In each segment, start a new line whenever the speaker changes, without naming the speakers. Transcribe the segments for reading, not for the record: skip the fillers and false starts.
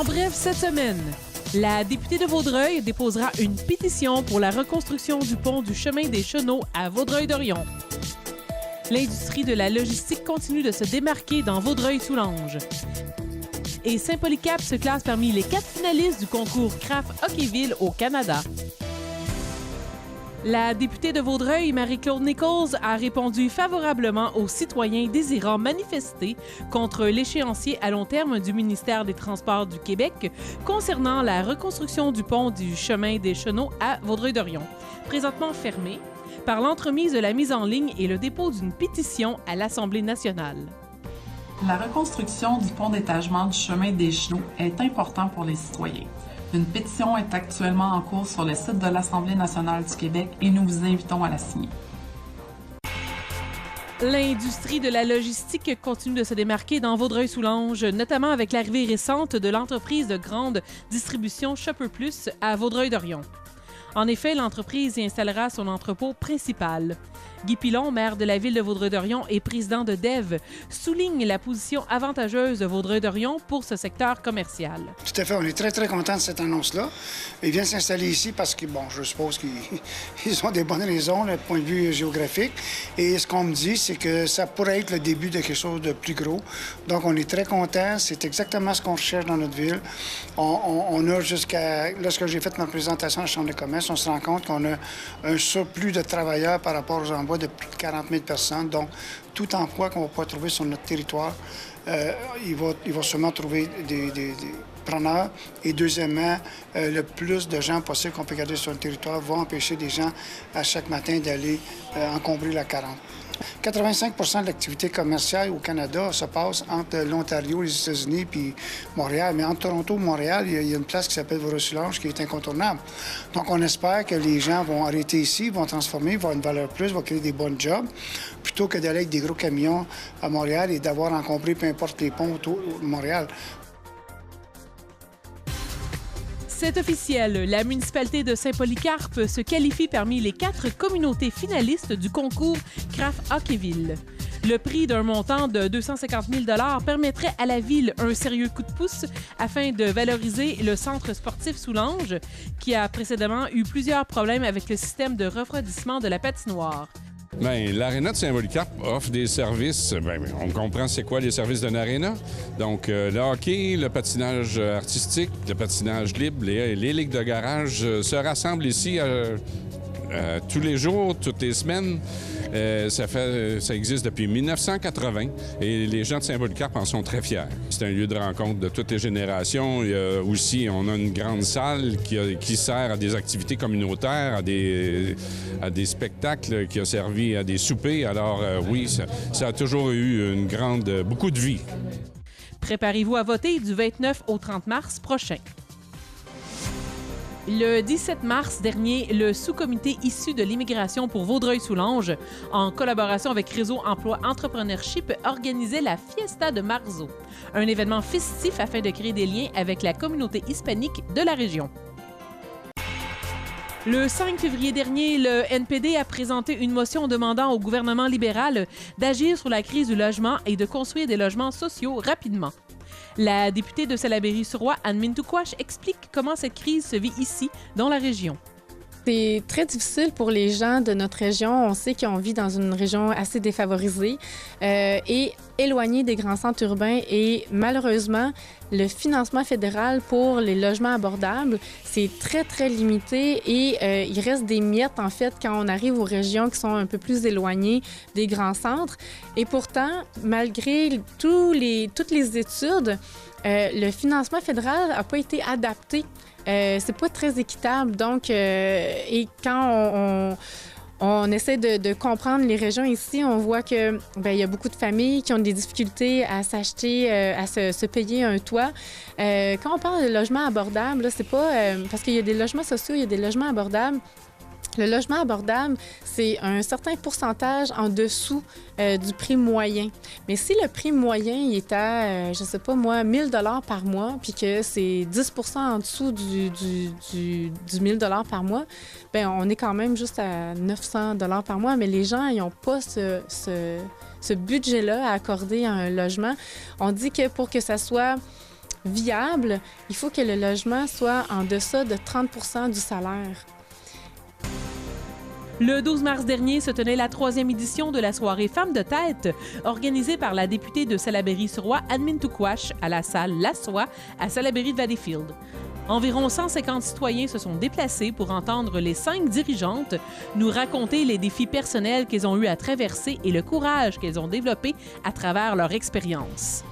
En bref, cette semaine, la députée de Vaudreuil déposera une pétition pour la reconstruction du pont du chemin des Chenaux à Vaudreuil-Dorion. L'industrie de la logistique continue de se démarquer dans Vaudreuil-Soulanges. Et Saint-Polycarpe se classe parmi les 4 finalistes du concours Craft Hockeyville au Canada. La députée de Vaudreuil, Marie-Claude Nichols, a répondu favorablement aux citoyens désirant manifester contre l'échéancier à long terme du ministère des Transports du Québec concernant la reconstruction du pont du chemin des Chenaux à Vaudreuil-Dorion, présentement fermé, par l'entremise de la mise en ligne et le dépôt d'une pétition à l'Assemblée nationale.
La reconstruction du pont d'étagement du chemin des Chenaux est importante pour les citoyens. Une pétition est actuellement en cours sur le site de l'Assemblée nationale du Québec et nous vous invitons à la signer.
L'industrie de la logistique continue de se démarquer dans Vaudreuil-Soulanges, notamment avec l'arrivée récente de l'entreprise de grande distribution Shopper Plus à Vaudreuil-Dorion. En effet, l'entreprise y installera son entrepôt principal. Guy Pilon, maire de la ville de Vaudreuil-Dorion et président de DEV, souligne la position avantageuse de Vaudreuil-Dorion pour ce secteur commercial.
Tout à fait. On est très, très contents de cette annonce-là. Ils viennent s'installer ici parce que, bon, je suppose qu'ils ont des bonnes raisons, du point de vue géographique. Et ce qu'on me dit, c'est que ça pourrait être le début de quelque chose de plus gros. Donc, on est très contents. C'est exactement ce qu'on recherche dans notre ville. On a jusqu'à... Lorsque j'ai fait ma présentation à la Chambre de commerce, on se rend compte qu'on a un surplus de travailleurs par rapport aux emplois de plus de 40 000 personnes. Donc, tout emploi qu'on va pouvoir trouver sur notre territoire, il va sûrement trouver des preneurs. Et deuxièmement, le plus de gens possible qu'on peut garder sur le territoire va empêcher des gens à chaque matin d'aller encombrer la 40. 85 % de l'activité commerciale au Canada se passe entre l'Ontario, les États-Unis puis Montréal. Mais entre Toronto et Montréal, il y a une place qui s'appelle Vaudreuil-Soulanges qui est incontournable. Donc, on espère que les gens vont arrêter ici, vont transformer, vont avoir une valeur plus, vont créer des bons jobs, plutôt que d'aller avec des gros camions à Montréal et d'avoir encombré peu importe les ponts autour de Montréal.
C'est officiel, la municipalité de Saint-Polycarpe se qualifie parmi les 4 communautés finalistes du concours Craft Hockeyville. Le prix d'un montant de 250 000 $ permettrait à la ville un sérieux coup de pouce afin de valoriser le centre sportif Soulanges, qui a précédemment eu plusieurs problèmes avec le système de refroidissement de la patinoire.
Bien, l'aréna de Saint-Polycarpe offre des services. Bien, on comprend c'est quoi les services d'une aréna. Donc, le hockey, le patinage artistique, le patinage libre, les ligues de garage se rassemblent ici tous les jours, toutes les semaines. Ça existe depuis 1980 et les gens de Saint-Polycarpe en sont très fiers. C'est un lieu de rencontre de toutes les générations. Il y a aussi, on a une grande salle qui sert à des activités communautaires, à des spectacles, qui a servi à des soupers. Alors oui, ça a toujours eu beaucoup de vie.
Préparez-vous à voter du 29 au 30 mars prochain. Le 17 mars dernier, le sous-comité issu de l'immigration pour Vaudreuil-Soulanges, en collaboration avec Réseau Emploi Entrepreneurship, organisait la Fiesta de Marzo, un événement festif afin de créer des liens avec la communauté hispanique de la région. Le 5 février dernier, le NPD a présenté une motion demandant au gouvernement libéral d'agir sur la crise du logement et de construire des logements sociaux rapidement. La députée de Salaberry-sur-Roi, Anne Mintoukouache, explique comment cette crise se vit ici, dans la région.
C'est très difficile pour les gens de notre région. On sait qu'on vit dans une région assez défavorisée et éloignée des grands centres urbains. Et malheureusement, le financement fédéral pour les logements abordables, c'est très, très limité et il reste des miettes, en fait, quand on arrive aux régions qui sont un peu plus éloignées des grands centres. Et pourtant, malgré toutes les études, le financement fédéral n'a pas été adapté. C'est pas très équitable. Donc, et quand on essaie de comprendre les régions ici, on voit que il y a beaucoup de familles qui ont des difficultés à s'acheter, à se payer un toit. Quand on parle de logements abordables, là, c'est pas parce qu'il y a des logements sociaux, il y a des logements abordables. Le logement abordable, c'est un certain pourcentage en dessous du prix moyen. Mais si le prix moyen il est à, je sais pas moi, 1 000 $ par mois, puis que c'est 10 % en dessous du 1 000 $ par mois, bien, on est quand même juste à 900 $ par mois. Mais les gens, ils n'ont pas ce budget-là à accorder à un logement. On dit que pour que ça soit viable, il faut que le logement soit en deçà de 30% du salaire.
Le 12 mars dernier se tenait la 3e édition de la soirée Femmes de tête, organisée par la députée de Salaberry-sur-Roi, Admin Toukouache, à la salle La Soie, à Salaberry-de-Valleyfield. Environ 150 citoyens se sont déplacés pour entendre les 5 dirigeantes nous raconter les défis personnels qu'elles ont eu à traverser et le courage qu'elles ont développé à travers leur expérience.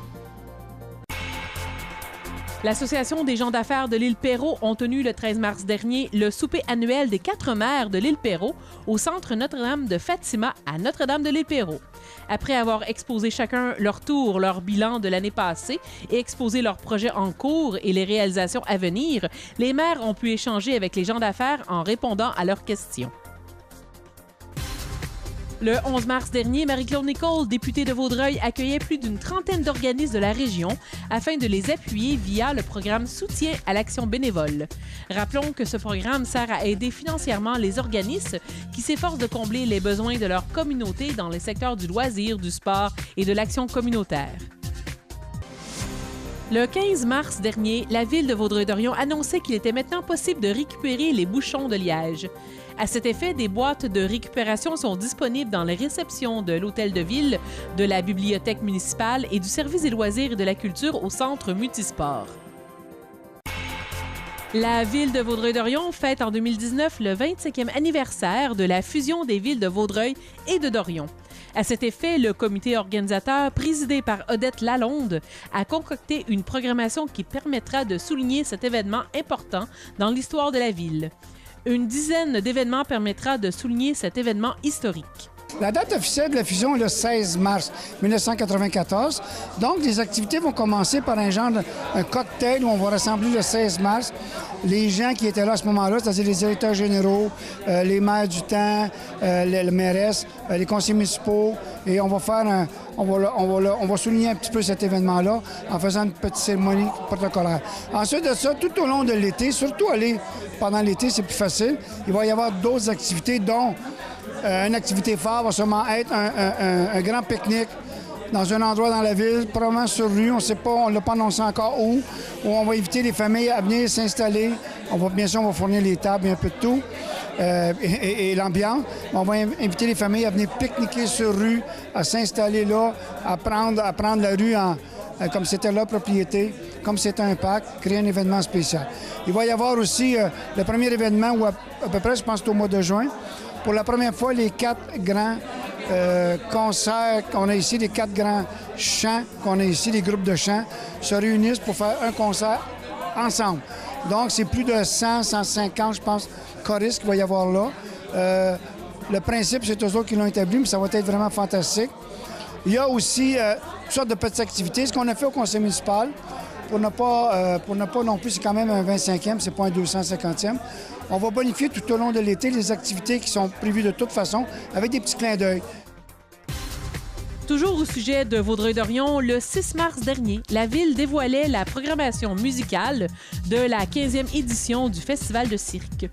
L'Association des gens d'affaires de l'île Perrot ont tenu le 13 mars dernier le souper annuel des 4 maires de l'île Perrot au centre Notre-Dame de Fatima à Notre-Dame de l'île Perrot. Après avoir exposé chacun leur tour, leur bilan de l'année passée et exposé leurs projets en cours et les réalisations à venir, les maires ont pu échanger avec les gens d'affaires en répondant à leurs questions. Le 11 mars dernier, Marie-Claude Nicole, députée de Vaudreuil, accueillait plus d'une trentaine d'organismes de la région afin de les appuyer via le programme Soutien à l'action bénévole. Rappelons que ce programme sert à aider financièrement les organismes qui s'efforcent de combler les besoins de leur communauté dans les secteurs du loisir, du sport et de l'action communautaire. Le 15 mars dernier, la ville de Vaudreuil-Dorion annonçait qu'il était maintenant possible de récupérer les bouchons de liège. À cet effet, des boîtes de récupération sont disponibles dans les réceptions de l'Hôtel de Ville, de la Bibliothèque municipale et du Service des loisirs et de la culture au Centre Multisport. La ville de Vaudreuil-Dorion fête en 2019 le 25e anniversaire de la fusion des villes de Vaudreuil et de Dorion. À cet effet, le comité organisateur, présidé par Odette Lalonde, a concocté une programmation qui permettra de souligner cet événement important dans l'histoire de la ville. Une dizaine d'événements permettra de souligner cet événement historique.
La date officielle de la fusion est le 16 mars 1994. Donc, les activités vont commencer par un cocktail où on va rassembler le 16 mars les gens qui étaient là à ce moment-là, c'est-à-dire les directeurs généraux, les maires du temps, le mairesse, les conseillers municipaux. Et on va faire on va souligner un petit peu cet événement-là en faisant une petite cérémonie protocolaire. Ensuite de ça, tout au long de l'été, surtout pendant l'été, c'est plus facile, il va y avoir d'autres activités, dont une activité phare va sûrement être un grand pique-nique dans un endroit dans la ville, probablement sur rue, on ne sait pas, on ne l'a pas annoncé encore où on va inviter les familles à venir s'installer. Bien sûr, on va fournir les tables et un peu de tout, et l'ambiance. On va inviter les familles à venir pique-niquer sur rue, à s'installer là, à prendre la rue comme c'était leur propriété, comme c'est un parc, créer un événement spécial. Il va y avoir aussi le premier événement, où à peu près, je pense, c'est au mois de juin. Pour la première fois, les 4 grands concerts qu'on a ici, les 4 grands chants qu'on a ici, les groupes de chants, se réunissent pour faire un concert ensemble. Donc, c'est plus de 100, 150, je pense, choristes qu'il va y avoir là. Le principe, c'est eux autres qui l'ont établi, mais ça va être vraiment fantastique. Il y a aussi toutes sortes de petites activités. Ce qu'on a fait au conseil municipal, pour ne pas non plus, c'est quand même un 25e, c'est pas un 250e. On va bonifier tout au long de l'été les activités qui sont prévues de toute façon, avec des petits clins d'œil.
Toujours au sujet de Vaudreuil-Dorion, le 6 mars dernier, la ville dévoilait la programmation musicale de la 15e édition du Festival de cirque.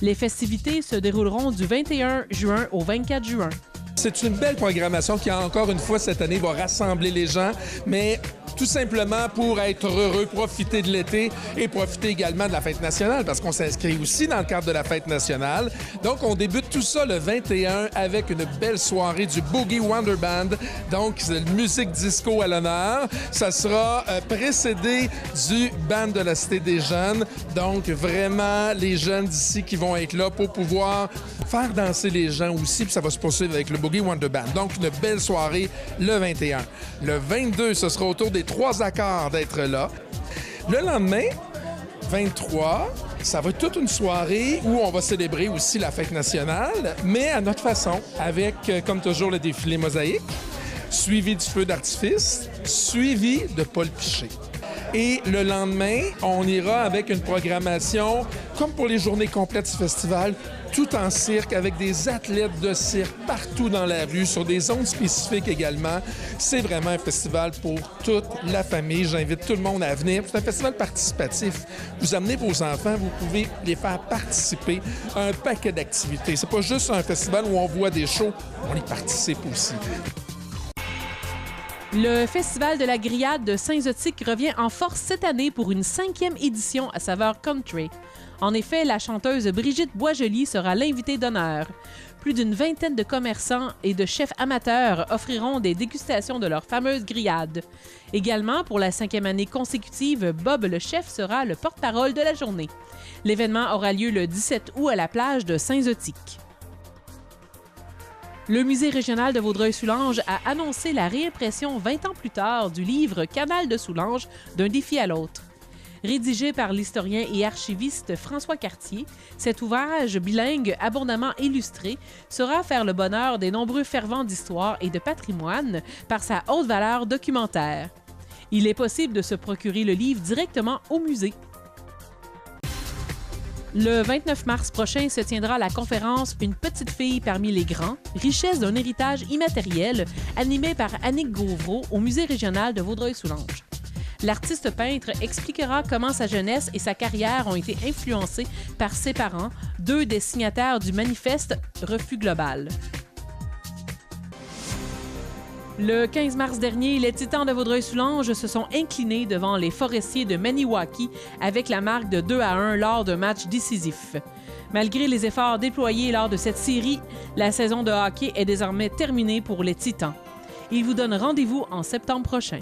Les festivités se dérouleront du 21 juin au 24 juin.
C'est une belle programmation qui, encore une fois, cette année, va rassembler les gens, mais tout simplement pour être heureux, profiter de l'été et profiter également de la fête nationale, parce qu'on s'inscrit aussi dans le cadre de la fête nationale. Donc, on débute tout ça le 21 avec une belle soirée du Boogie Wonder Band, donc musique disco à l'honneur. Ça sera précédé du band de la Cité des Jeunes, donc vraiment les jeunes d'ici qui vont être là pour pouvoir faire danser les gens aussi, puis ça va se poursuivre avec le Boogie Wonder Band. Donc, une belle soirée le 21. Le 22, ce sera autour des 3 accords d'être là. Le lendemain, 23, ça va être toute une soirée où on va célébrer aussi la fête nationale, mais à notre façon, avec, comme toujours, le défilé mosaïque, suivi du feu d'artifice, suivi de Paul Piché. Et le lendemain, on ira avec une programmation, comme pour les journées complètes du festival, tout en cirque, avec des athlètes de cirque partout dans la rue, sur des zones spécifiques également. C'est vraiment un festival pour toute la famille. J'invite tout le monde à venir. C'est un festival participatif. Vous amenez vos enfants, vous pouvez les faire participer à un paquet d'activités. C'est pas juste un festival où on voit des shows, on y participe aussi.
Le Festival de la grillade de Saint-Zotique revient en force cette année pour une 5e édition à saveur country. En effet, la chanteuse Brigitte Boisjoli sera l'invitée d'honneur. Plus d'une vingtaine de commerçants et de chefs amateurs offriront des dégustations de leur fameuse grillade. Également, pour la 5e année consécutive, Bob le chef sera le porte-parole de la journée. L'événement aura lieu le 17 août à la plage de Saint-Zotique. Le Musée régional de Vaudreuil-Soulanges a annoncé la réimpression 20 ans plus tard du livre Canal de Soulanges, d'un défi à l'autre. Rédigé par l'historien et archiviste François Cartier, cet ouvrage bilingue abondamment illustré saura faire le bonheur des nombreux fervents d'histoire et de patrimoine par sa haute valeur documentaire. Il est possible de se procurer le livre directement au musée. Le 29 mars prochain se tiendra la conférence « Une petite fille parmi les grands, richesse d'un héritage immatériel » animée par Annick Gauvreau au Musée régional de Vaudreuil-Soulanges. L'artiste peintre expliquera comment sa jeunesse et sa carrière ont été influencées par ses parents, deux des signataires du manifeste Refus global. Le 15 mars dernier, les Titans de Vaudreuil-Soulanges se sont inclinés devant les Forestiers de Maniwaki avec la marque de 2-1 lors d'un match décisif. Malgré les efforts déployés lors de cette série, la saison de hockey est désormais terminée pour les Titans. Ils vous donnent rendez-vous en septembre prochain.